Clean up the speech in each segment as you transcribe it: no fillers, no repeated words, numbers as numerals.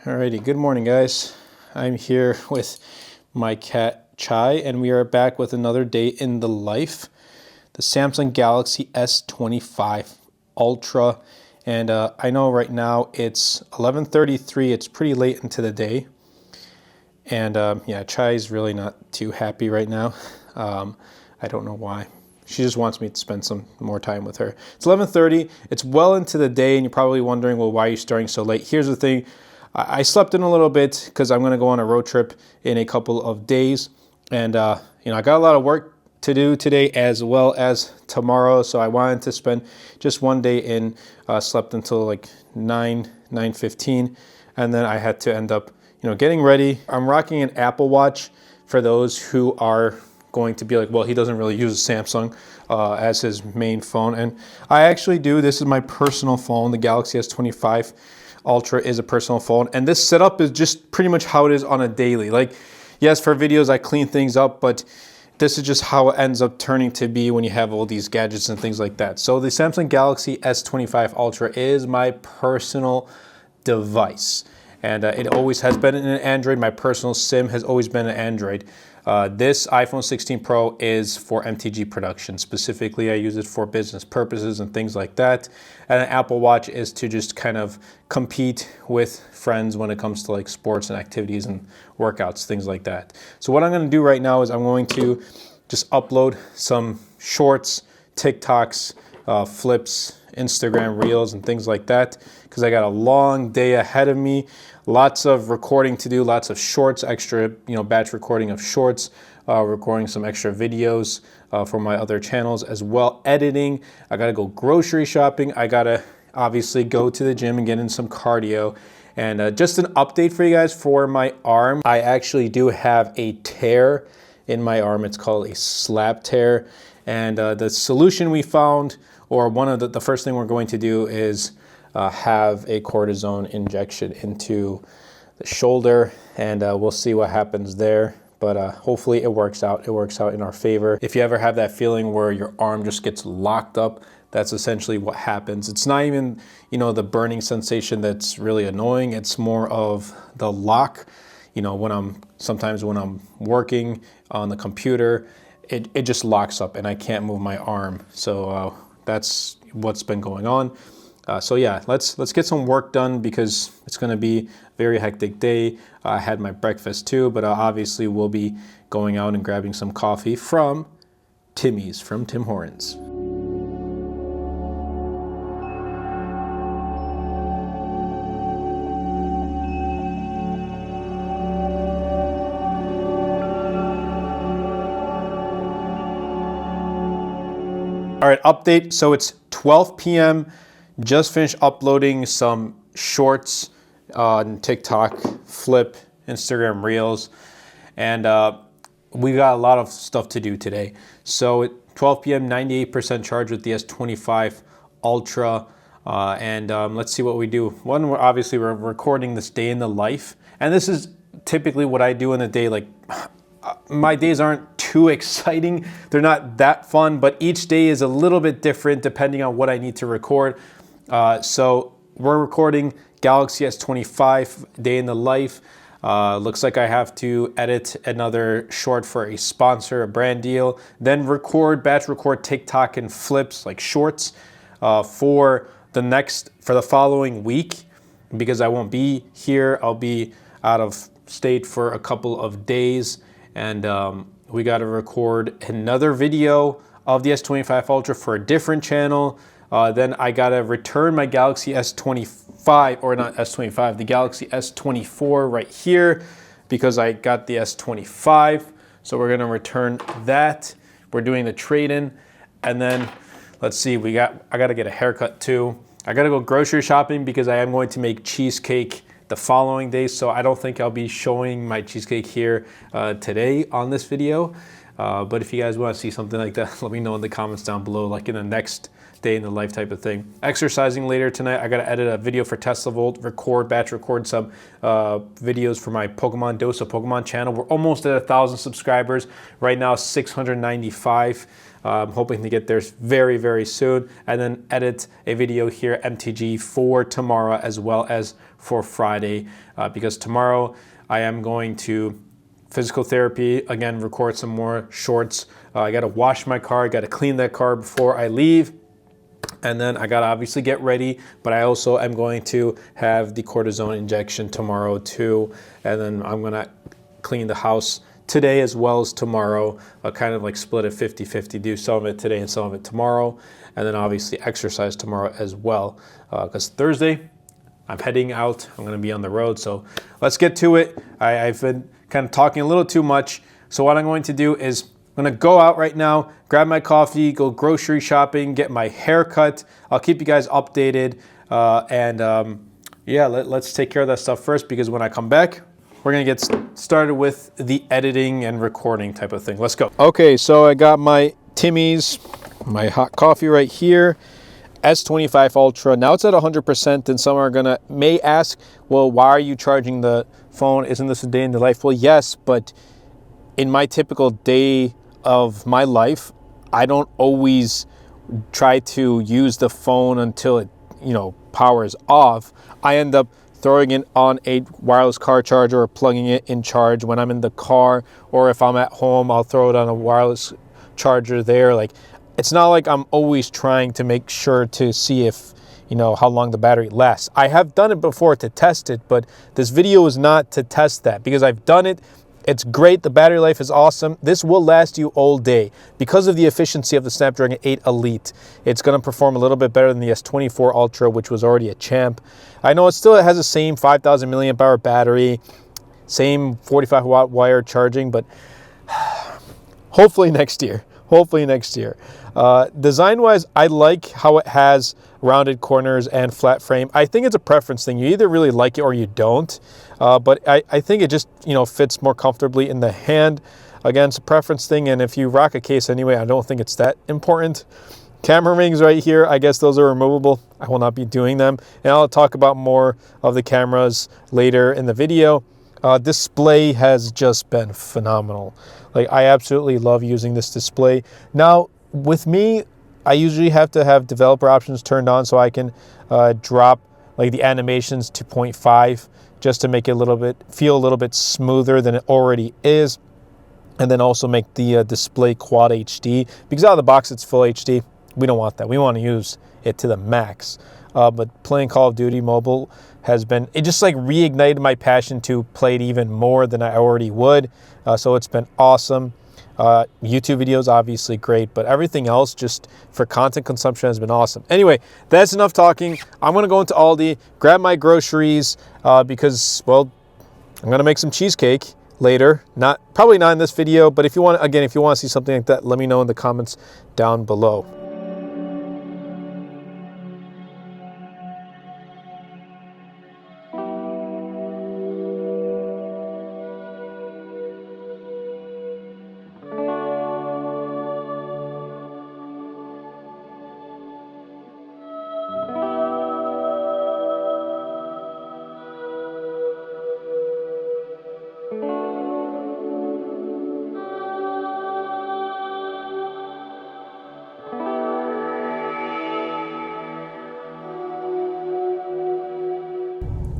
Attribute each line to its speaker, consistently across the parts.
Speaker 1: Alrighty, good morning guys. I'm here with my cat Chai and we are back with another day in the life. The Samsung Galaxy S25 Ultra. And I know right now it's 11:33, it's pretty late into the day. And yeah, Chai's really not too happy right now. I don't know why. She just wants me to spend some more time with her. It's 11:30, it's well into the day and you're probably wondering, well, why are you starting so late? Here's the thing. I slept in a little bit because I'm going to go on a road trip in a couple of days. And, you know, I got a lot of work to do today as well as tomorrow. So I wanted to spend just one day in, slept until like 9:15. And then I had to end up, you know, getting ready. I'm rocking an Apple Watch for those who are going to be like, well, he doesn't really use a Samsung as his main phone. And I actually do. This is my personal phone, the Galaxy S25 Ultra is a personal phone, and this setup is just pretty much how it is on a daily. Like, yes, for videos I clean things up, but this is just how it ends up turning to be when you have all these gadgets and things like that. So the Samsung Galaxy S25 Ultra is my personal device, and it always has been an Android. My personal SIM has always been an Android. This iPhone 16 Pro is for MTG production. Specifically, I use it for business purposes and things like that. And an Apple Watch is to just kind of compete with friends when it comes to like sports and activities and workouts, things like that. So what I'm going to do right now is I'm going to just upload some shorts, TikToks, flips, Instagram reels and things like that, because I got a long day ahead of me. Lots of recording to do, lots of shorts, extra, batch recording of shorts, recording some extra videos for my other channels as well. Editing, I gotta go grocery shopping. I gotta obviously go to the gym and get in some cardio. And just an update for you guys for my arm. I actually do have a tear in my arm. It's called a slap tear. And the solution we found, or one of the first thing we're going to do is have a cortisone injection into the shoulder, and we'll see what happens there. But hopefully it works out. It works out in our favor. If you ever have that feeling where your arm just gets locked up, that's essentially what happens. It's not even, the burning sensation that's really annoying. It's more of the lock. Sometimes when I'm working on the computer, it just locks up and I can't move my arm. So that's what's been going on. So yeah, let's get some work done because it's going to be a very hectic day. I had my breakfast too, but obviously we'll be going out and grabbing some coffee from Timmy's, from Tim Hortons. All right, update. So it's 12 p.m. Just finished uploading some shorts on TikTok, Flip, Instagram Reels, and we got a lot of stuff to do today. So at 12 p.m., 98% charge with the S25 Ultra, and let's see what we do. One, we're recording this day in the life, and this is typically what I do in a day. Like, my days aren't too exciting. They're not that fun, but each day is a little bit different depending on what I need to record. So we're recording Galaxy S25 day in the life. Looks like I have to edit another short for a sponsor, a brand deal, then batch record TikTok and flips like shorts for the following week, because I won't be here. I'll be out of state for a couple of days, and we got to record another video of the S25 Ultra for a different channel. Then I gotta return my Galaxy S25, or not S25, the Galaxy S24 right here, because I got the S25. So we're gonna return that. We're doing the trade-in, and then let's see, I gotta get a haircut too. I gotta go grocery shopping because I am going to make cheesecake the following day. So I don't think I'll be showing my cheesecake here today on this video. But if you guys want to see something like that, let me know in the comments down below, like in the next day in the life type of thing. Exercising later tonight. I got to edit a video for Tesla Volt, batch record some videos for my Pokemon Dose of Pokemon channel. We're almost at 1,000 subscribers. Right now, 695. I'm hoping to get there very, very soon. And then edit a video here, MTG, for tomorrow as well as for Friday. Because tomorrow I am going to physical therapy, again, record some more shorts. I got to wash my car. I got to clean that car before I leave. And then I got to obviously get ready, but I also am going to have the cortisone injection tomorrow too. And then I'm going to clean the house today as well as tomorrow. I'll kind of like split it 50-50, do some of it today and some of it tomorrow. And then obviously exercise tomorrow as well. Because Thursday, I'm heading out. I'm going to be on the road. So let's get to it. I've been kind of talking a little too much. So what I'm going to do is I'm going to go out right now, grab my coffee, go grocery shopping, get my hair cut. I'll keep you guys updated. Yeah, let's take care of that stuff first, because when I come back, we're going to get started with the editing and recording type of thing. Let's go. Okay, so I got my Timmy's, my hot coffee right here. S25 Ultra. Now it's at 100%, and some may ask, well, why are you charging the phone? Isn't this a day in the life? Well, yes, but in my typical day of my life, I don't always try to use the phone until it, powers off. I end up throwing it on a wireless car charger or plugging it in charge when I'm in the car, or if I'm at home, I'll throw it on a wireless charger there. Like, it's not like I'm always trying to make sure to see if, how long the battery lasts. I have done it before to test it, but this video is not to test that, because I've done it. It's great. The battery life is awesome. This will last you all day because of the efficiency of the Snapdragon 8 Elite. It's going to perform a little bit better than the S24 Ultra, which was already a champ. I know it still has the same 5,000 milliamp hour battery, same 45 watt wire charging, but hopefully next year. Hopefully next year. Design-wise, I like how it has rounded corners and flat frame. I think it's a preference thing. You either really like it or you don't. But I think it just, fits more comfortably in the hand. Again, it's a preference thing. And if you rock a case anyway, I don't think it's that important. Camera rings right here. I guess those are removable. I will not be doing them. And I'll talk about more of the cameras later in the video. Display has just been phenomenal. Like, I absolutely love using this display. Now, with me, I usually have to have developer options turned on so I can drop like the animations to 0.5 just to make it feel a little bit smoother than it already is. And then also make the display Quad HD, because out of the box it's full HD. We don't want that. We want to use it to the max. But playing Call of Duty Mobile it just like reignited my passion to play it even more than I already would. So it's been awesome. YouTube videos, obviously great, but everything else just for content consumption has been awesome. Anyway, that's enough talking. I'm going to go into Aldi, grab my groceries, because, well, I'm going to make some cheesecake later. Probably not in this video, but if you want to see something like that, let me know in the comments down below.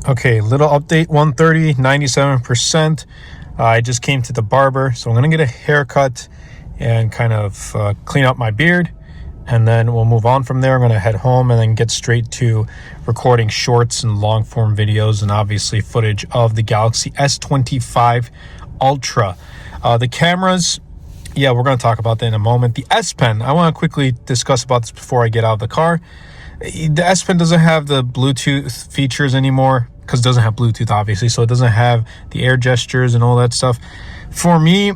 Speaker 1: Okay, little update, 130, 97%. I just came to the barber, so I'm gonna get a haircut and kind of clean up my beard, and then we'll move on from there. I'm gonna head home and then get straight to recording shorts and long form videos, and obviously footage of the Galaxy S25 Ultra. The cameras, yeah, we're gonna talk about that in a moment. The S Pen, I wanna quickly discuss about this before I get out of the car. The S Pen doesn't have the Bluetooth features anymore, because it doesn't have Bluetooth, obviously, so it doesn't have the air gestures and all that stuff. For me,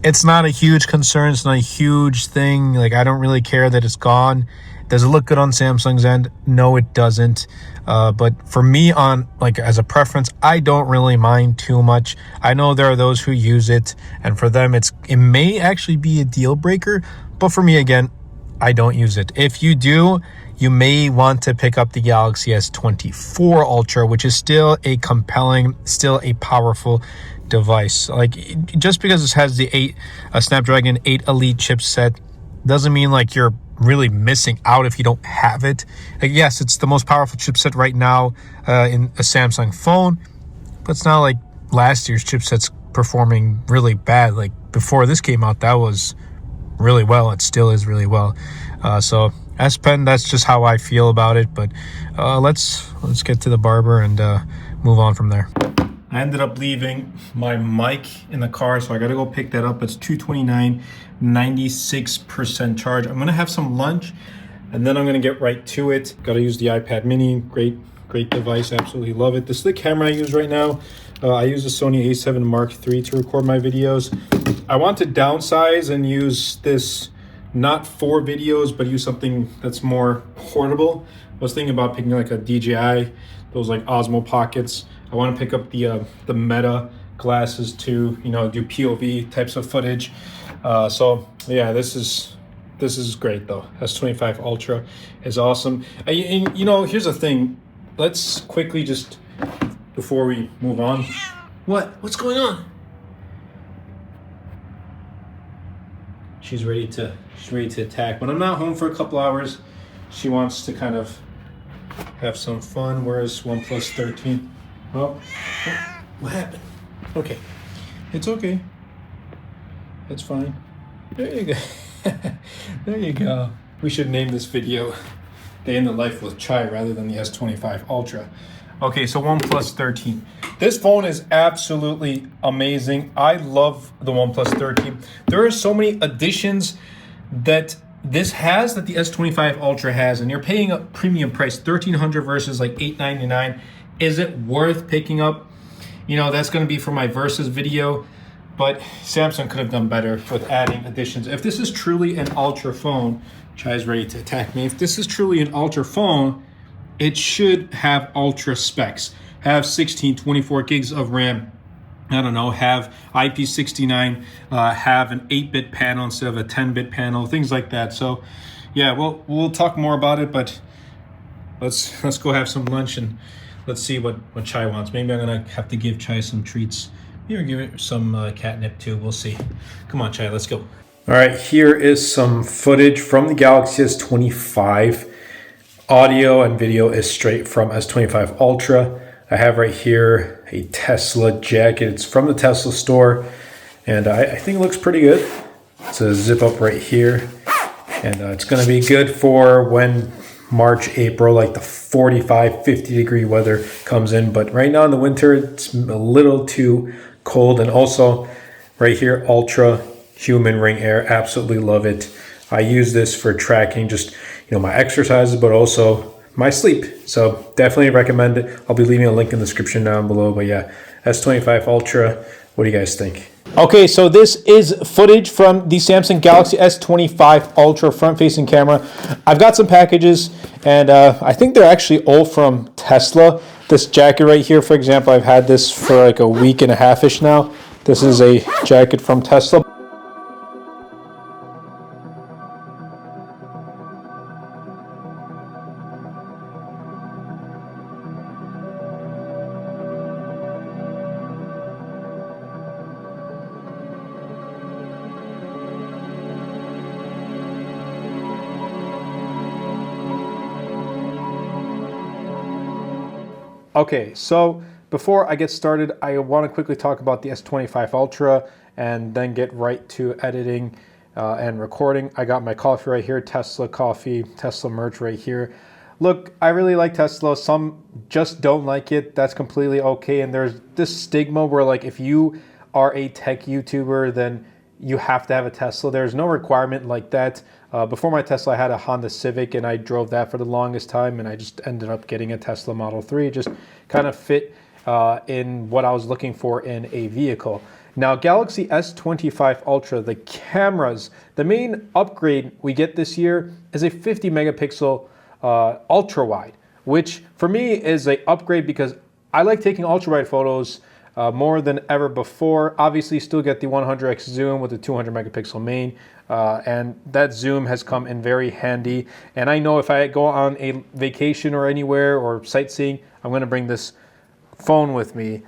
Speaker 1: it's not a huge concern. It's not a huge thing. Like, I don't really care that it's gone. Does it look good on Samsung's end? No, it doesn't. But for me, as a preference, I don't really mind too much. I know there are those who use it, and for them, it may actually be a deal breaker. But for me, again, I don't use it. If you do, you may want to pick up the Galaxy S24 Ultra, which is still a compelling, still a powerful device. Like, just because it has the Snapdragon 8 Elite chipset doesn't mean like you're really missing out if you don't have it. Like, yes, it's the most powerful chipset right now in a Samsung phone, but it's not like last year's chipset's performing really bad. Like, before this came out, that was really well. It still is really well. So S Pen, that's just how I feel about it. But let's get to the barber and move on from there. I ended up leaving my mic in the car, so I gotta go pick that up. It's 2:29, 96% charge. I'm gonna have some lunch, and then I'm gonna get right to it. Gotta use the iPad mini. Great device, absolutely love it. This is the camera I use right now. I use the Sony a7 Mark III to record my videos. I want to downsize and use this not for videos, but use something that's more portable. I was thinking about picking like a DJI, those like Osmo Pockets. I want to pick up the Meta glasses to, you know, do POV types of footage. So yeah, this is great though. S25 Ultra is awesome. And, you know, here's the thing. Let's quickly just, before we move on. What's going on? She's ready to attack. When I'm not home for a couple hours, she wants to kind of have some fun. Where's OnePlus 13? Oh, what happened? Okay, it's okay. It's fine. There you go. There you go. We should name this video "Day in the Life with Chai" rather than the S25 Ultra. Okay, so OnePlus 13. This phone is absolutely amazing. I love the OnePlus 13. There are so many additions that this has that the S25 Ultra has, and you're paying a premium price, $1,300 versus like $899. Is it worth picking up? You know, that's going to be for my versus video, but Samsung could have done better with adding additions. If this is truly an Ultra phone, Chai's ready to attack me. If this is truly an Ultra phone, it should have Ultra specs. Have 16, 24 gigs of RAM. I don't know, have IP69, have an 8-bit panel instead of a 10-bit panel, things like that. So yeah, we'll talk more about it, but let's go have some lunch and let's see what Chai wants. Maybe I'm gonna have to give Chai some treats. Maybe give it some catnip too, we'll see. Come on, Chai, let's go. All right, here is some footage from the Galaxy S25. Audio and video is straight from S25 Ultra. I have right here a Tesla jacket. It's from the Tesla store, and I think it looks pretty good. It's a zip up right here, and it's gonna be good for when March, April, like the 45, 50 degree weather comes in. But right now in the winter, it's a little too cold. And also right here, Ultra Human Ring Air, absolutely love it. I use this for tracking just, you know, my exercises, but also my sleep. So definitely recommend it. I'll be leaving a link in the description down below. But yeah, S25 Ultra, what do you guys think? Okay, so this is footage from the Samsung Galaxy S25 Ultra front-facing camera. I've got some packages, and I think they're actually all from Tesla. This jacket right here, for example, I've had this for like a week and a half-ish now. This is a jacket from Tesla. Okay, so before I get started, I want to quickly talk about the S25 Ultra and then get right to editing and recording. I got my coffee right here, Tesla coffee, Tesla merch right here. Look, I really like Tesla. Some just don't like it. That's completely okay. And there's this stigma where like if you are a tech YouTuber, then you have to have a Tesla. There's no requirement like that. Before my Tesla, I had a Honda Civic, and I drove that for the longest time, and I just ended up getting a Tesla Model 3. It just kind of fit in what I was looking for in a vehicle. Now, Galaxy S25 Ultra, the cameras, the main upgrade we get this year is a 50 megapixel ultra wide, which for me is an upgrade because I like taking ultra wide photos more than ever before. Obviously, you still get the 100x zoom with the 200 megapixel main, and that zoom has come in very handy. And I know if I go on a vacation or anywhere or sightseeing, I'm going to bring this phone with me.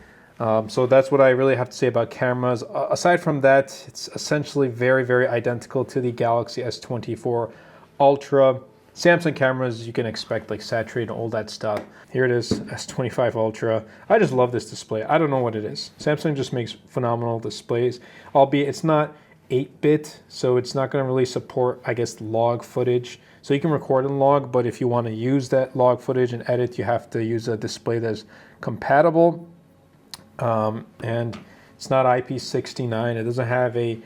Speaker 1: So that's what I really have to say about cameras. Aside from that, it's essentially very, very identical to the Galaxy S24 Ultra. Samsung cameras, you can expect like saturated and all that stuff. Here it is, S25 Ultra. I just love this display. I don't know what it is. Samsung just makes phenomenal displays, albeit it's not 8-bit, so it's not going to really support, I guess, log footage. So you can record in log, but if you want to use that log footage and edit, you have to use a display that's compatible. And it's not IP69. It doesn't have a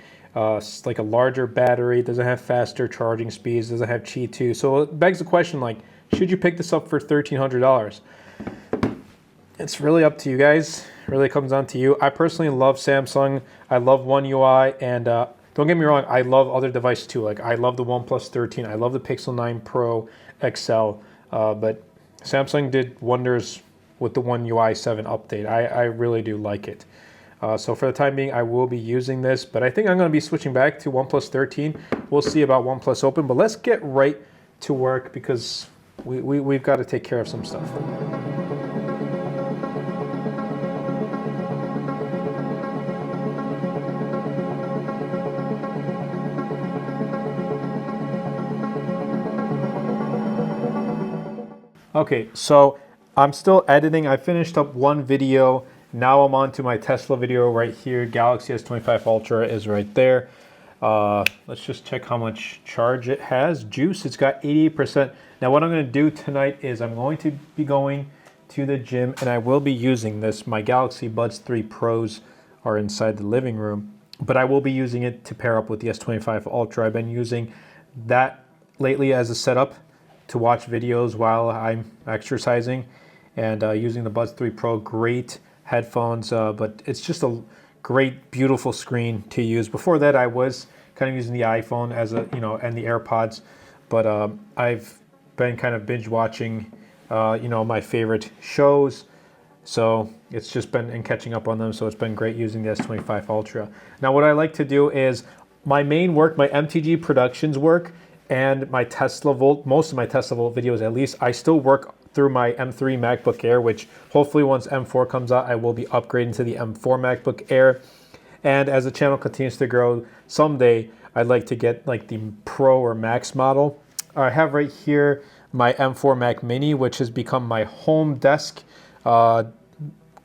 Speaker 1: like a larger battery. It doesn't have faster charging speeds. It doesn't have Qi 2. So it begs the question, like, should you pick this up for $1,300? It's really up to you guys. It really comes down to you. I personally love Samsung. I love One UI, and don't get me wrong, I love other devices too. Like I love the OnePlus 13. I love the Pixel 9 Pro XL. But Samsung did wonders with the One UI 7 update. I really do like it. So for the time being, I will be using this, but I think I'm going to be switching back to OnePlus 13. We'll see about OnePlus Open, but let's get right to work because we've got to take care of some stuff. Okay, so I'm still editing. I finished up one video. Now I'm on to my Tesla video right here. Galaxy S25 Ultra is right there. Let's just check how much charge it has. Juice, it's got 88%. Now what I'm going to do tonight is I'm going to be going to the gym and I will be using this. My Galaxy Buds 3 Pros are inside the living room, but I will be using it to pair up with the S25 Ultra. I've been using that lately as a setup to watch videos while I'm exercising, and using the Buds 3 Pro, great headphones, but it's just a great, beautiful screen to use. Before that, I was kind of using the iPhone as a, and the AirPods, but I've been kind of binge watching, my favorite shows. So it's just been in catching up on them. So it's been great using the S25 Ultra. Now, what I like to do is my main work, my MTG Productions work, and my Tesla Volt, most of my Tesla Volt videos at least, I still work through my M3 MacBook Air, which hopefully once M4 comes out, I will be upgrading to the M4 MacBook Air. And as the channel continues to grow, someday I'd like to get like the Pro or Max model. I have right here my M4 Mac Mini, which has become my home desk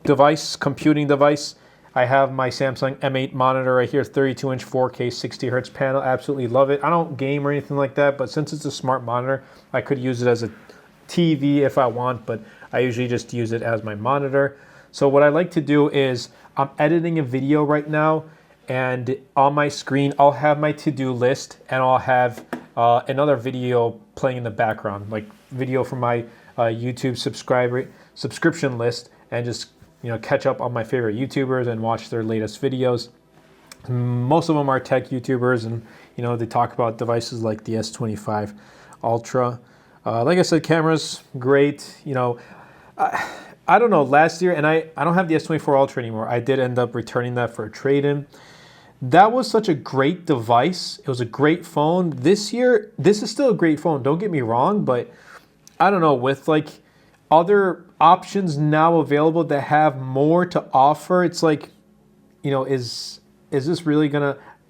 Speaker 1: device, computing device. I have my Samsung M8 monitor right here, 32-inch 4K 60 hertz panel. Absolutely love it. I don't game or anything like that, but since it's a smart monitor, I could use it as a TV if I want, but I usually just use it as my monitor. So what I like to do is I'm editing a video right now, and on my screen, I'll have my to-do list, and I'll have another video playing in the background, like video from my YouTube subscription list, and just catch up on my favorite YouTubers and watch their latest videos. Most of them are tech YouTubers, and they talk about devices like the S25 Ultra. Like I said, cameras great. I don't know, last year, and I don't have the S24 Ultra anymore. I did end up returning that for a trade-in. That was such a great device. It was a great phone. This year, this is still a great phone, don't get me wrong, but I don't know, with like other options now available that have more to offer, it's like, is this really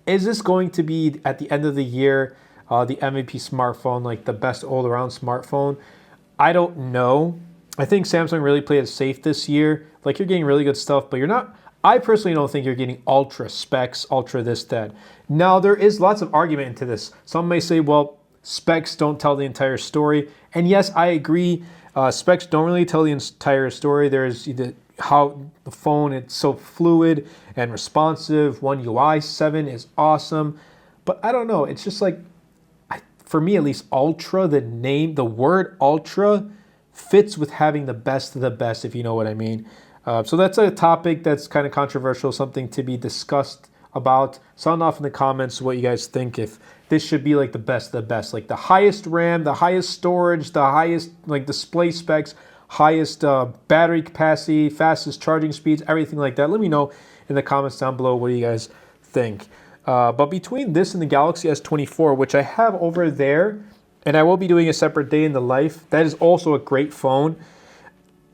Speaker 1: is this going to be at the end of the year the MVP smartphone, like the best all-around smartphone? I don't know. I think Samsung really played it safe this year. Like, you're getting really good stuff, but you're not. I personally don't think you're getting ultra specs, ultra this, that. Now, there is lots of argument into this. Some may say, well, specs don't tell the entire story. And yes, I agree. Specs don't really tell the entire story. There's how the phone, it's so fluid and responsive. One UI 7 is awesome. But I don't know. It's just like, for me at least, Ultra, the word Ultra fits with having the best of the best, if you know what I mean. So that's a topic that's kind of controversial, something to be discussed about. Sound off in the comments what you guys think, if this should be like the best of the best, like the highest RAM, the highest storage, the highest like display specs, highest battery capacity, fastest charging speeds, everything like that. Let me know in the comments down below what do you guys think. But between this and the Galaxy S24, which I have over there, and I will be doing a separate day in the life, that is also a great phone.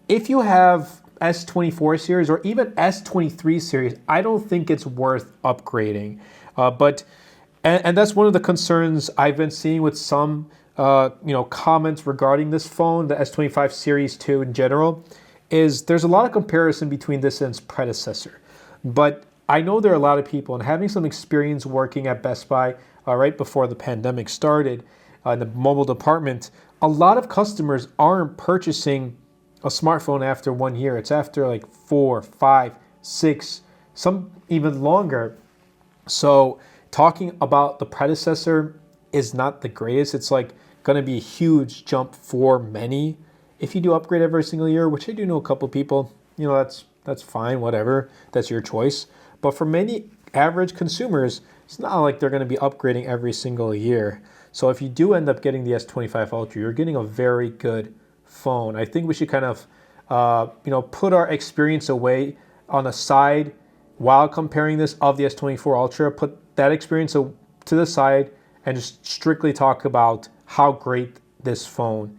Speaker 1: If you have S24 series or even S23 series, I don't think it's worth upgrading. And that's one of the concerns I've been seeing with some comments regarding this phone, the S25 Series 2 in general, is there's a lot of comparison between this and its predecessor. But I know there are a lot of people, and having some experience working at Best Buy right before the pandemic started in the mobile department, a lot of customers aren't purchasing a smartphone after 1 year. It's after like 4, 5, 6, some even longer. So talking about the predecessor is not the greatest. It's like going to be a huge jump for many. If you do upgrade every single year, which I do know a couple people, that's fine, whatever. That's your choice. But for many average consumers, it's not like they're going to be upgrading every single year. So if you do end up getting the S25 Ultra, you're getting a very good phone. I think we should kind of put our experience away on the side while comparing this of the S24 Ultra. Put that experience to the side and just strictly talk about how great this phone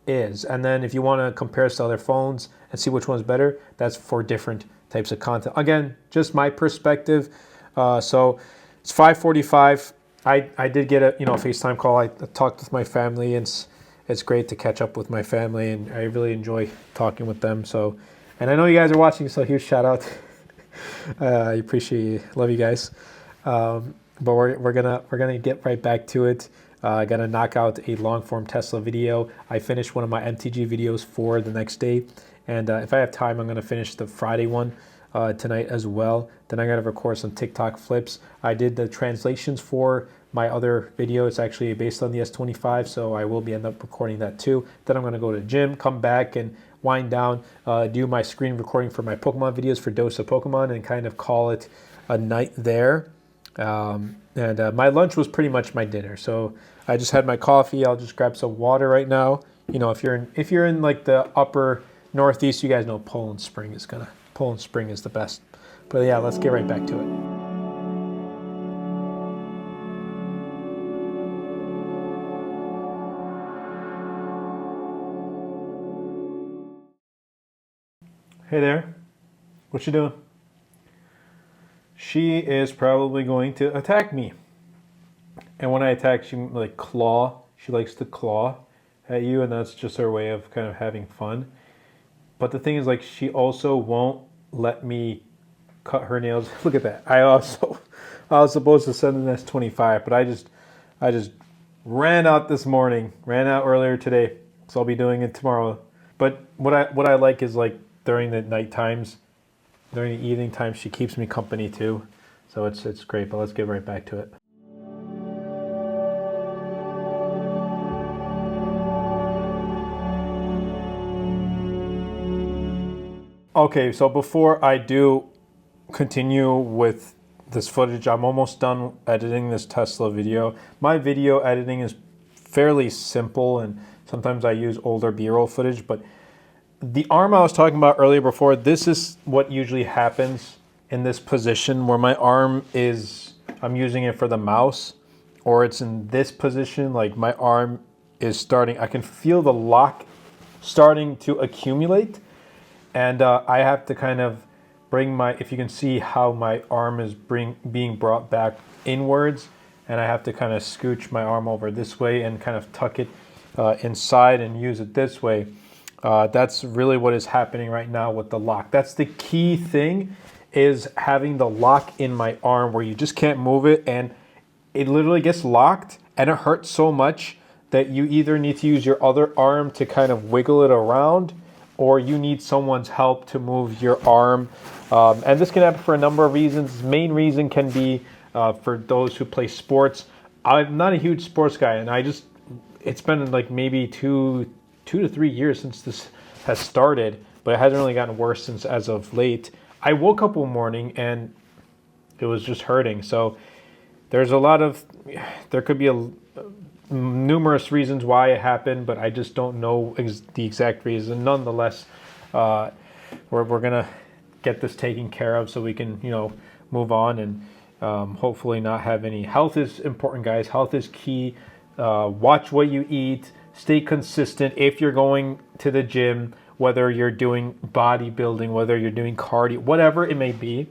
Speaker 1: is. And then if you want to compare us to other phones and see which one's better, that's for different types of content. Again, just my perspective. So it's 5:45. I did get a FaceTime call. I talked with my family, and it's great to catch up with my family, and I really enjoy talking with them. So, and I know you guys are watching, so huge shout out. I appreciate you. Love you guys. But we're gonna get right back to it. I gotta knock out a long form Tesla video. I finished one of my MTG videos for the next day, and if I have time, I'm gonna finish the Friday one tonight as well. Then I gotta record some TikTok flips. I did the translations for my other video. It's actually based on the S25, so I will end up recording that too. Then I'm gonna go to the gym, come back and wind down, do my screen recording for my Pokemon videos for Dose of Pokemon, and kind of call it a night there. My lunch was pretty much my dinner. So I just had my coffee. I'll just grab some water right now. If you're in like the upper Northeast, you guys know Poland Spring is the best. But yeah, let's get right back to it. Hey there, what you doing? She is probably going to attack me. And when I attack, she likes to claw at you, and that's just her way of kind of having fun. But the thing is, like, she also won't let me cut her nails. Look at that. I was supposed to send an S25, but I just ran out this morning, ran out earlier today, so I'll be doing it tomorrow. But what I like is, like, during the night times, during the evening times, she keeps me company too. So it's great, but let's get right back to it. Okay, so before I do continue with this footage, I'm almost done editing this Tesla video. My video editing is fairly simple, and sometimes I use older B-roll footage, but the arm I was talking about earlier before, this is what usually happens in this position where my arm is, I'm using it for the mouse, or it's in this position, like my arm is starting, I can feel the lock starting to accumulate, and I have to kind of bring if you can see how my arm is being brought back inwards, and I have to kind of scooch my arm over this way and kind of tuck it inside and use it this way. That's really what is happening right now with the lock. That's the key thing, is having the lock in my arm where you just can't move it, and it literally gets locked, and it hurts so much that you either need to use your other arm to kind of wiggle it around, or you need someone's help to move your arm. And this can happen for a number of reasons. The main reason can be for those who play sports. I'm not a huge sports guy, and it's been like maybe two to 3 years since this has started, but it hasn't really gotten worse since as of late. I woke up one morning and it was just hurting. So there could be numerous reasons why it happened, but I just don't know the exact reason. Nonetheless, we're gonna get this taken care of so we can, you know, move on and hopefully not have any. Health is important, guys. Health is key. Watch what you eat. Stay consistent. If you're going to the gym, whether you're doing bodybuilding, whether you're doing cardio, whatever it may be,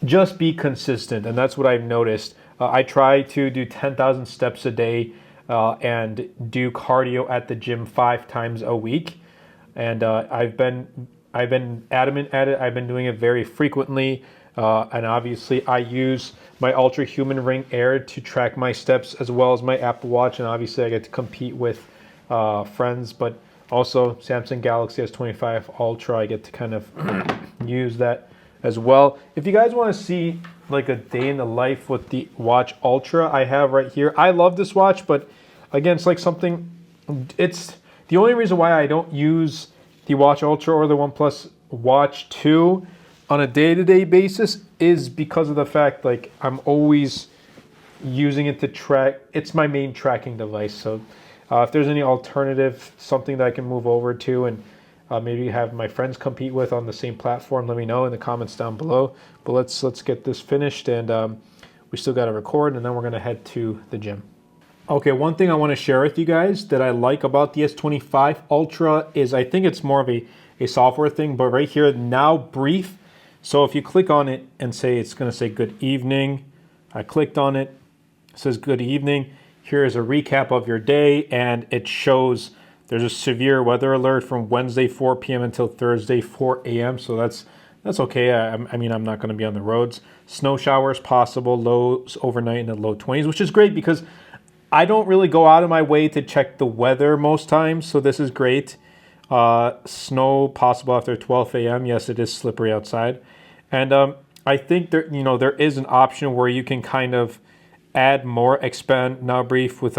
Speaker 1: just be consistent. And that's what I've noticed. I try to do 10,000 steps a day and do cardio at the gym 5 times a week. And I've been adamant at it. I've been doing it very frequently. And obviously I use my Ultra Human Ring Air to track my steps, as well as my Apple Watch. And obviously I get to compete with friends, but also Samsung Galaxy S25 Ultra, I get to kind of use that as well. If you guys want to see like a day in the life with the Watch Ultra, I have right here. I love this watch, but again, it's like something, it's the only reason why I don't use the Watch Ultra or the OnePlus Watch 2 on a day-to-day basis is because of the fact, like, I'm always using it to track. It's my main tracking device. So if there's any alternative, something that I can move over to and maybe have my friends compete with on the same platform, let me know in the comments down below. But let's get this finished, and we still got to record, and then we're gonna head to the gym. Okay, one thing I want to share with you guys that I like about the S25 Ultra is, I think it's more of a software thing, but right here, now brief. So if you click on it and say, it's going to say good evening. I clicked on it. It says good evening. Here is a recap of your day, and it shows there's a severe weather alert from Wednesday 4 p.m. until Thursday 4 a.m. So that's okay. I mean, I'm not going to be on the roads. Snow showers possible, lows overnight in the low 20s, which is great because I don't really go out of my way to check the weather most times, so this is great. Snow possible after 12 a.m. Yes, it is slippery outside. And I think there is an option where you can kind of add more, expand now brief with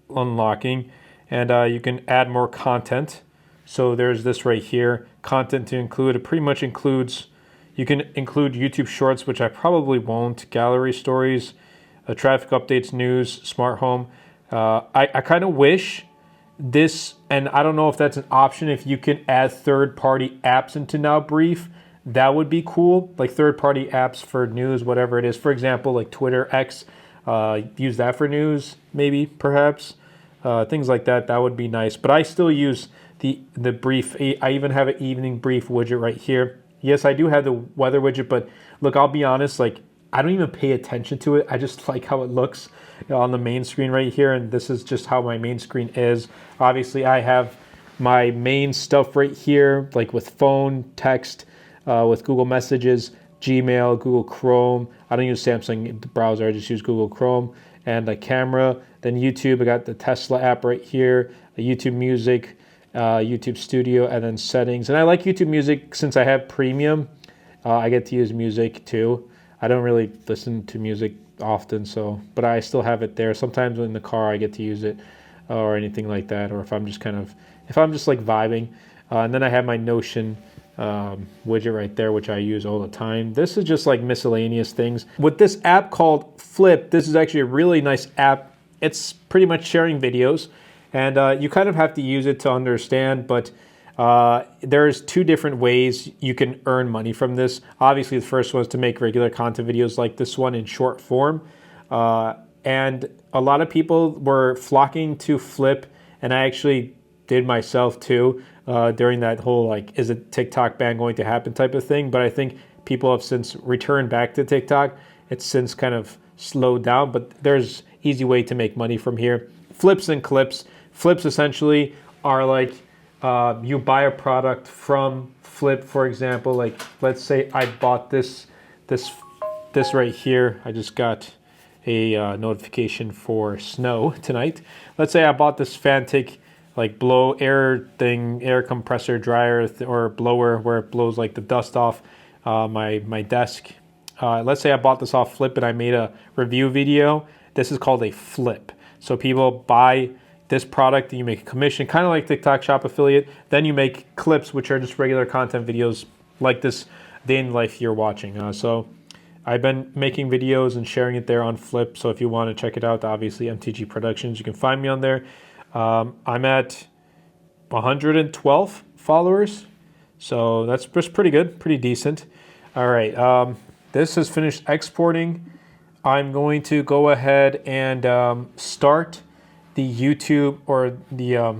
Speaker 1: unlocking, and you can add more content. So there's this right here, content to include. It pretty much includes, you can include YouTube Shorts, which I probably won't, gallery stories, traffic updates, news, smart home. I kind of wish this, and I don't know if that's an option, if you can add third-party apps into Now Brief, that would be cool. Like third-party apps for news, whatever it is. For example, like Twitter, X, use that for news, maybe, perhaps. Things like that, that would be nice. But I still use the brief. I even have an evening brief widget right here. Yes, I do have the weather widget, but look, I'll be honest, like, I don't even pay attention to it. I just like how it looks on the main screen right here, and this is just how my main screen is. Obviously, I have my main stuff right here, like with phone, text, with Google Messages, Gmail, Google Chrome. I don't use Samsung browser, I just use Google Chrome, and the camera. Then YouTube, I got the Tesla app right here, YouTube Music, YouTube Studio, and then settings. And I like YouTube Music since I have premium. I get to use music too. I don't really listen to music often, but I still have it there. Sometimes in the car I get to use it or anything like that, or if I'm just like vibing. And then I have my Notion widget right there, which I use all the time. This is just like miscellaneous things. With this app called Flip, this is actually a really nice app. It's pretty much sharing videos, and you kind of have to use it to understand, but there's 2 different ways you can earn money from this. Obviously, the first one is to make regular content videos like this one in short form. And a lot of people were flocking to Flip, and I actually did myself too during that whole, like, is a TikTok ban going to happen type of thing. But I think people have since returned back to TikTok. It's since kind of slowed down, but there's easy way to make money from here. Flips and clips. Flips essentially are like, you buy a product from Flip, for example. Like, let's say I bought this right here. I just got a notification for snow tonight. Let's say I bought this Fantic like blow air thing, air compressor dryer or blower where it blows like the dust off my desk. Let's say I bought this off Flip and I made a review video. This is called a flip. So people buy this product, you make a commission, kind of like TikTok Shop affiliate. Then you make clips, which are just regular content videos like this day in life you're watching. I've been making videos and sharing it there on Flip. So if you want to check it out, obviously MTG Productions, you can find me on there. I'm at 112 followers. So that's just pretty good, pretty decent. All right, this has finished exporting. I'm going to go ahead and start the YouTube or the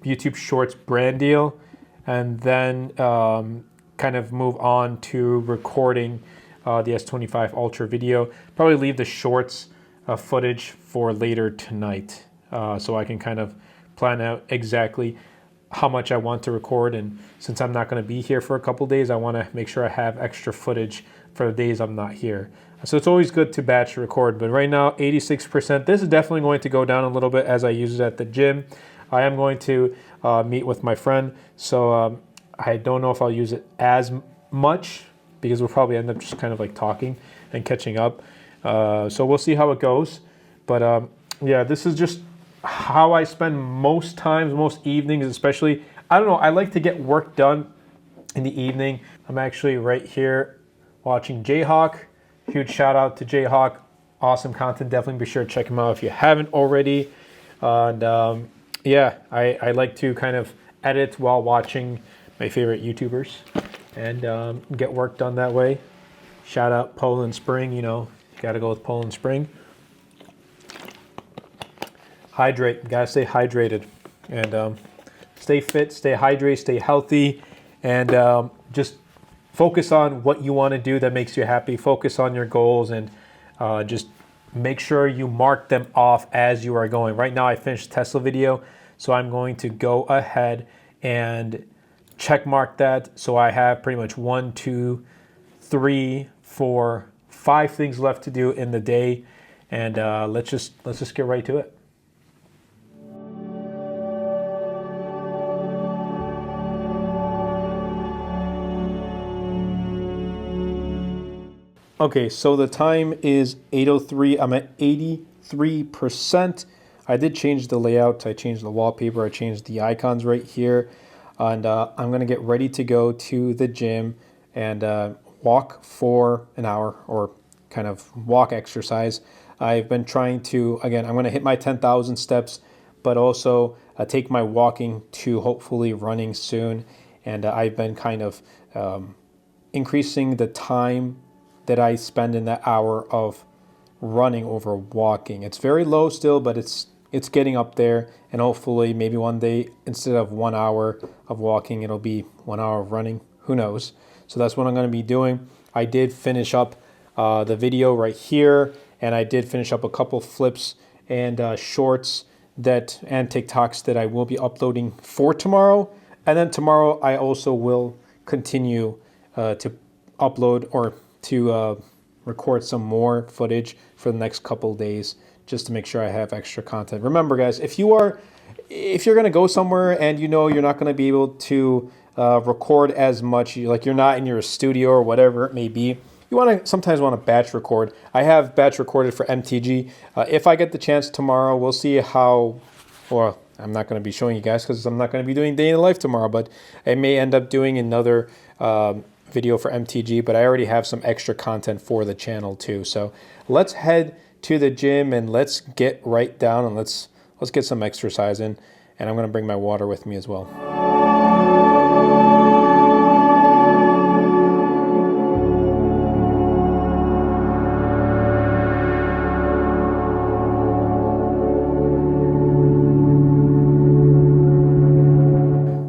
Speaker 1: YouTube Shorts brand deal, and then kind of move on to recording the S25 Ultra video. Probably leave the Shorts footage for later tonight, so I can kind of plan out exactly how much I want to record. And since I'm not going to be here for a couple days, I want to make sure I have extra footage for the days I'm not here. So it's always good to batch record, but right now 86%. This is definitely going to go down a little bit as I use it at the gym. I am going to meet with my friend, so I don't know if I'll use it as much because we'll probably end up just kind of like talking and catching up. So we'll see how it goes. But yeah, this is just how I spend most times, most evenings, especially. I don't know, I like to get work done in the evening. I'm actually right here watching Jayhawk. Huge shout out to Jayhawk. Awesome content. Definitely be sure to check him out if you haven't already. And yeah, I like to kind of edit while watching my favorite YouTubers and get work done that way. Shout out Poland Spring, you know, gotta go with Poland Spring. Hydrate, gotta stay hydrated, and stay fit, stay hydrated, stay healthy, and just focus on what you want to do that makes you happy. Focus on your goals, and just make sure you mark them off as you are going. Right now I finished Tesla video, so I'm going to go ahead and check mark that. So I have pretty much 1, 2, 3, 4, 5 things left to do in the day, and let's just get right to it. Okay, so the time is 8:03. I'm at 83%. I did change the layout. I changed the wallpaper. I changed the icons right here. And I'm going to get ready to go to the gym and walk for an hour, or kind of walk exercise. I've been trying to, again, I'm going to hit my 10,000 steps, but also take my walking to hopefully running soon. And I've been kind of increasing the time that I spend in that hour of running over walking. It's very low still, but it's getting up there, and hopefully maybe one day instead of 1 hour of walking, it'll be 1 hour of running. Who knows? So that's what I'm going to be doing. I did finish up the video right here, and I did finish up a couple flips and shorts and TikToks that I will be uploading for tomorrow. And then tomorrow I also will continue to upload or to record some more footage for the next couple days, just to make sure I have extra content. Remember, guys, if you're going to go somewhere and you know you're not going to be able to record as much, like you're not in your studio or whatever it may be, you sometimes want to batch record. I have batch recorded for MTG. If I get the chance tomorrow, we'll see how. Well, I'm not going to be showing you guys because I'm not going to be doing day in the life tomorrow, but I may end up doing another video for MTG, but I already have some extra content for the channel too. So let's head to the gym and let's get right down and let's get some exercise in. And I'm going to bring my water with me as well.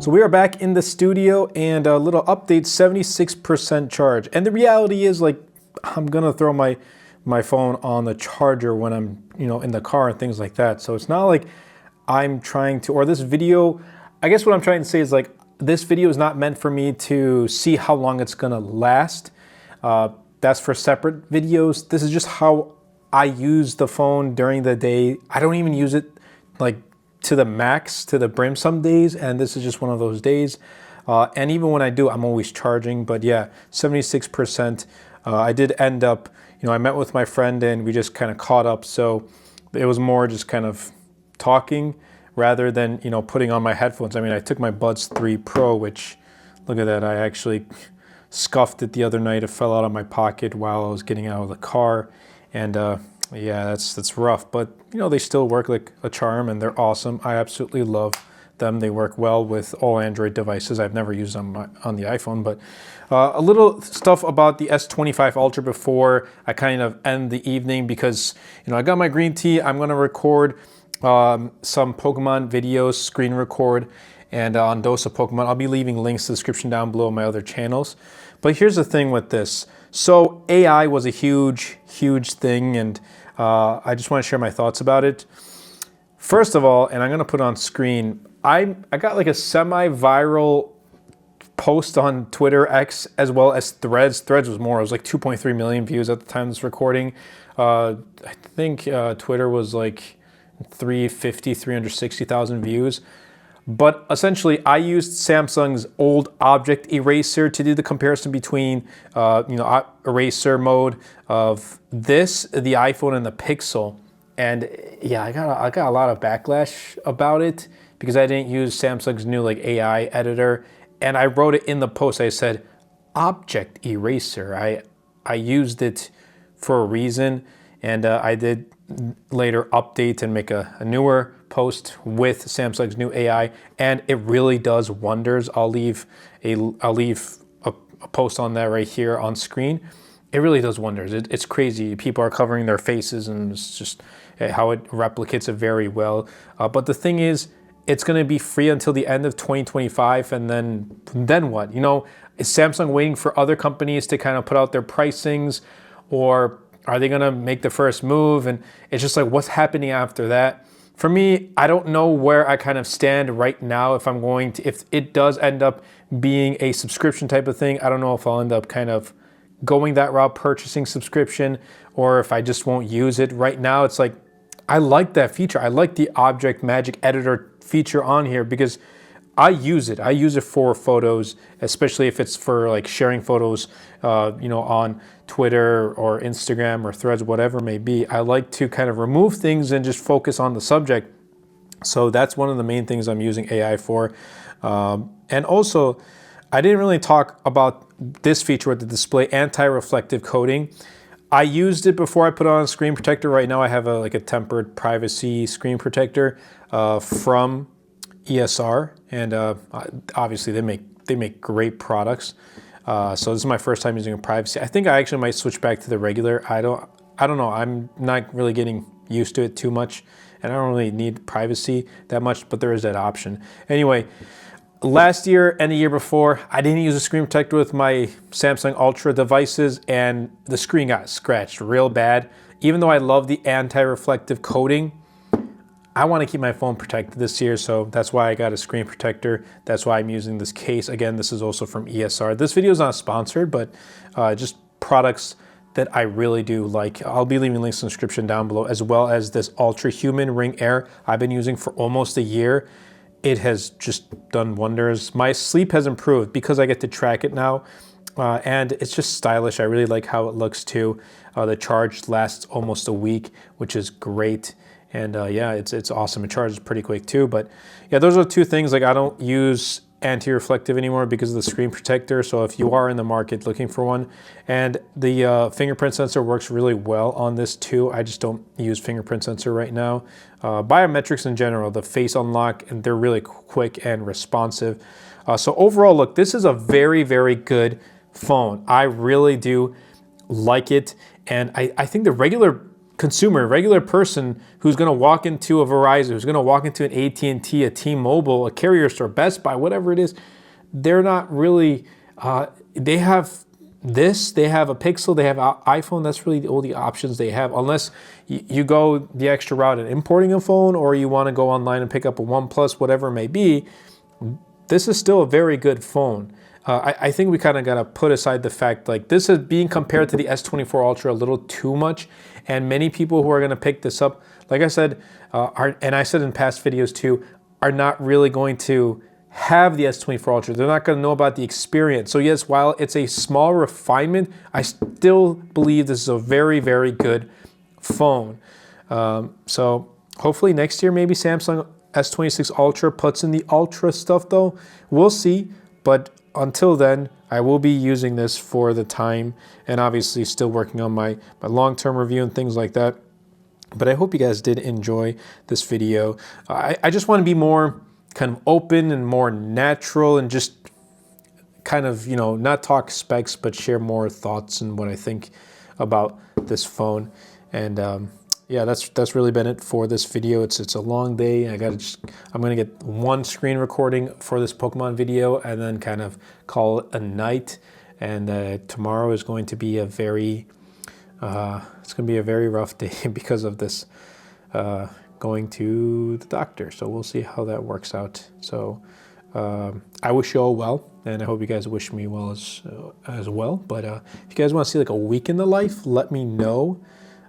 Speaker 1: So we are back in the studio, and a little update, 76% charge. And the reality is, like, I'm gonna throw my phone on the charger when I'm, in the car and things like that. So it's not like I'm trying to, or this video, I guess what I'm trying to say is, like, this video is not meant for me to see how long it's gonna last. That's for separate videos. This is just how I use the phone during the day. I don't even use it like to the max, to the brim some days, and this is just one of those days. And even when I do, I'm always charging. But yeah, 76%. I did end up, I met with my friend and we just kind of caught up. So it was more just kind of talking rather than, putting on my headphones. I mean, I took my Buds 3 Pro, which, look at that, I actually scuffed it the other night. It fell out of my pocket while I was getting out of the car, and yeah, that's rough. But you know, they still work like a charm, and they're awesome. I absolutely love them. They work well with all Android devices. I've never used them on the iPhone, but a little stuff about the S25 Ultra before I kind of end the evening, because you know, I got my green tea. I'm gonna record some Pokemon videos, screen record, and on Dose of Pokemon. I'll be leaving links to the description down below on my other channels. But here's the thing with this. So AI was a huge thing, and I just want to share my thoughts about it. First of all, and I'm gonna put on screen, I got like a semi-viral post on Twitter, X, as well as Threads. Threads was more, it was like 2.3 million views at the time of this recording. I think Twitter was like 360,000 views. But essentially, I used Samsung's old object eraser to do the comparison between, you know, eraser mode of this, the iPhone, and the Pixel. And yeah, I got a lot of backlash about it because I didn't use Samsung's new like AI editor. And I wrote it in the post. I said, object eraser. I used it for a reason, and I did later update and make a newer post with Samsung's new AI, and it really does wonders. I'll leave a post on that right here on screen. It really does wonders. It's crazy. People are covering their faces, and it's just how it replicates it very well. But the thing is, it's going to be free until the end of 2025, and then what? You know, is Samsung waiting for other companies to kind of put out their pricings, or are they going to make the first move? And it's just like, what's happening after that? For me, I don't know where I kind of stand right now. If it does end up being a subscription type of thing, I don't know if I'll end up kind of going that route, purchasing subscription, or if I just won't use it. Right now, it's like, I like that feature. I like the Object Magic Editor feature on here because I use it. I use it for photos, especially if it's for like sharing photos, you know, on Twitter or Instagram or Threads, whatever it may be. I like to kind of remove things and just focus on the subject. So that's one of the main things I'm using AI for. And also, I didn't really talk about this feature with the display anti-reflective coating. I used it before I put on a screen protector. Right now I have like a tempered privacy screen protector from ESR, and obviously they make great products. So this is my first time using a privacy. I think I actually might switch back to the regular. I don't know. I'm not really getting used to it too much, and I don't really need privacy that much, but there is that option. Anyway, last year and the year before, I didn't use a screen protector with my Samsung Ultra devices, and the screen got scratched real bad. Even though I love the anti-reflective coating, I want to keep my phone protected this year, so that's why I got a screen protector. That's why I'm using this case. Again, this is also from ESR. This video is not sponsored, but just products that I really do like. I'll be leaving links in the description down below, as well as this Ultra Human Ring Air I've been using for almost a year. It has just done wonders. My sleep has improved because I get to track it now, and it's just stylish. I really like how it looks too. The charge lasts almost a week, which is great. And yeah, it's awesome. It charges pretty quick too. But yeah, those are two things. Like, I don't use anti-reflective anymore because of the screen protector. So if you are in the market looking for one, and the fingerprint sensor works really well on this too. I just don't use fingerprint sensor right now. Biometrics in general, the face unlock, and they're really quick and responsive. So overall, look, this is a very, very good phone. I really do like it. And I think the regular consumer, regular person who's going to walk into a Verizon, who's going to walk into an AT&T, a T-Mobile, a carrier store, Best Buy, whatever it is, they're not really, they have this, they have a Pixel, they have an iPhone. That's really the only options they have, unless you go the extra route in importing a phone, or you want to go online and pick up a OnePlus, whatever it may be. This is still a very good phone. I think we kind of got to put aside the fact, like, this is being compared to the S24 Ultra a little too much, and many people who are going to pick this up, like I said, and I said in past videos too, are not really going to have the S24 Ultra. They're not going to know about the experience. So yes, while it's a small refinement, I still believe this is a very, very good phone. So hopefully next year, maybe Samsung S26 Ultra puts in the Ultra stuff though. We'll see, but until then, I will be using this for the time, and obviously still working on my long-term review and things like that. But I hope you guys did enjoy this video. I just want to be more kind of open and more natural, and just kind of, you know, not talk specs, but share more thoughts and what I think about this phone. And yeah, that's really been it for this video. It's a long day. I'm gonna get one screen recording for this Pokemon video and then kind of call it a night. And tomorrow is going to be a very rough day because of this going to the doctor. So we'll see how that works out. So I wish you all well, and I hope you guys wish me well as well. But if you guys want to see like a week in the life, let me know.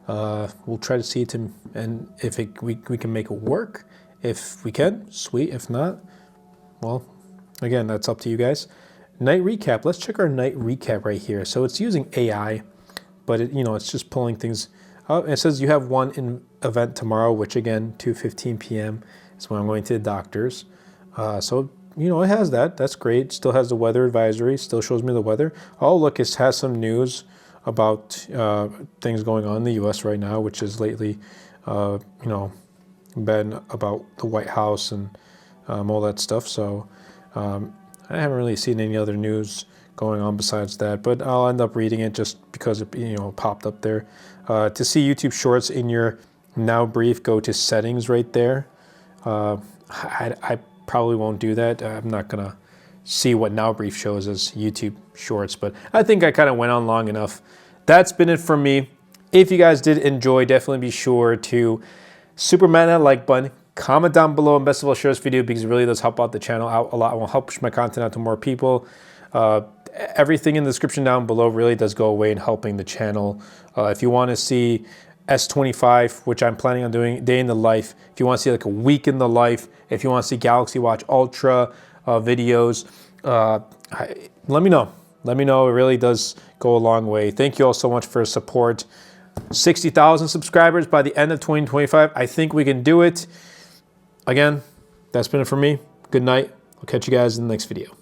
Speaker 1: We'll try to see it, and if we can make it work. If we can, sweet. If not, well, again, that's up to you guys. Night recap. Let's check our night recap right here. So it's using AI, but it's just pulling things out. It says you have one event tomorrow, which again, 2:15 p.m. is when I'm going to the doctor's. So it has that. That's great. Still has the weather advisory. Still shows me the weather. Oh, look, it has some news about things going on in the U.S. right now, which is lately, been about the White House and all that stuff. So I haven't really seen any other news going on besides that, but I'll end up reading it just because it popped up there. To see YouTube Shorts in your Now Brief, go to Settings right there. I probably won't do that. I'm not gonna see what Now Brief shows as YouTube Shorts, but I think I kind of went on long enough. That's been it from me. If you guys did enjoy, definitely be sure to Superman that like button, comment down below, and best of all, share this video because it really does help out the channel out a lot. It will help push my content out to more people. Everything in the description down below really does go away in helping the channel. If you want to see S25, which I'm planning on doing, day in the life. If you want to see like a week in the life, if you want to see Galaxy Watch Ultra videos, let me know. Let me know. It really does go a long way. Thank you all so much for your support. 60,000 subscribers by the end of 2025. I think we can do it. Again, that's been it for me. Good night. I'll catch you guys in the next video.